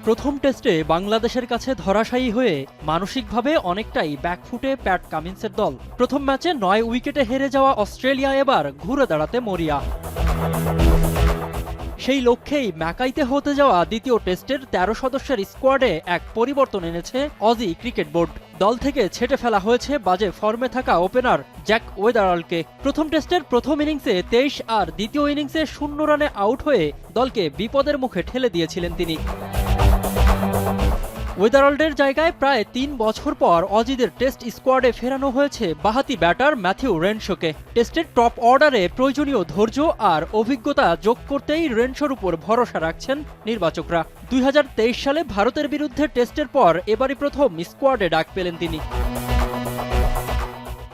প্রথম টেস্টে বাংলাদেশের কাছে ধরাশায়ী হয়ে মানসিকভাবে অনেকটাই ব্যাকফুটে প্যাট কামিন্সের দল। প্রথম ম্যাচে ৯ উইকেটে হেরে যাওয়া অস্ট্রেলিয়া এবার ঘুরে দাঁড়াতে মরিয়া। সেই লক্ষ্যেই ম্যাকাইতে হতে যাওয়া দ্বিতীয় টেস্টের ১৩ সদস্যের স্কোয়াডে এক পরিবর্তন এনেছে অজি ক্রিকেট বোর্ড। দল থেকে ছেঁটে ফেলা হয়েছে বাজে ফর্মে থাকা ওপেনার জ্যাক ওয়েদারালকে। প্রথম টেস্টের প্রথম ইনিংসে ২৩ আর দ্বিতীয় ইনিংসে ০ রানে আউট হয়ে দলকে বিপদের মুখে ঠেলে দিয়েছিলেন তিনি। ওয়েদারাল্ডের জায়গায় প্রায় ৩ বছর পর অজিদের টেস্ট স্কোয়াডে ফেরানো হয়েছে বাঁহাতি ব্যাটার ম্যাথিউ রেনশোকে। টেস্টের টপ অর্ডারে প্রয়োজনীয় ধৈর্য আর অভিজ্ঞতা যোগ করতেই রেনশোর উপর ভরসা রাখছেন নির্বাচকরা। ২০২৩ সালে ভারতের বিরুদ্ধে টেস্টের পর এবারই প্রথম স্কোয়াডে ডাক পেলেন তিনি।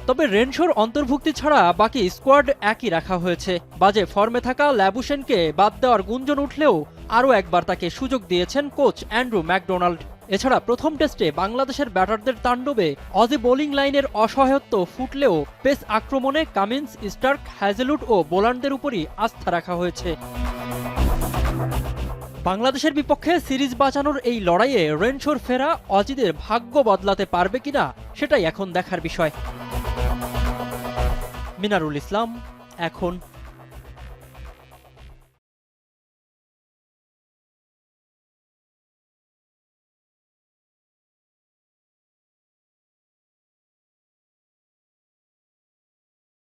তবে রেনশোর অন্তর্ভুক্তি ছাড়া বাকি স্কোয়াড একই রাখা হয়েছে। বাজে ফর্মে থাকা ল্যাবুশেনকে বাদ দেওয়ার গুঞ্জন উঠলেও আরও একবার তাকে সুযোগ দিয়েছেন কোচ অ্যান্ড্রু ম্যাকডোনাল্ড। এছাড়া প্রথম টেস্টে বাংলাদেশের ব্যাটারদের তাণ্ডবে অজি বোলিং লাইনের অসহায়ত্ব ফুটলেও পেস আক্রমণে কামিন্স, স্টার্ক, হ্যাজেলউড ও বোলারদের উপরই আস্থা রাখা হয়েছে। বাংলাদেশের বিপক্ষে সিরিজ বাঁচানোর এই লড়াইয়ে রেনশোর ফেরা অজিদের ভাগ্য বদলাতে পারবে কিনা সেটাই এখন দেখার বিষয়। মিনারুল ইসলাম, এখন।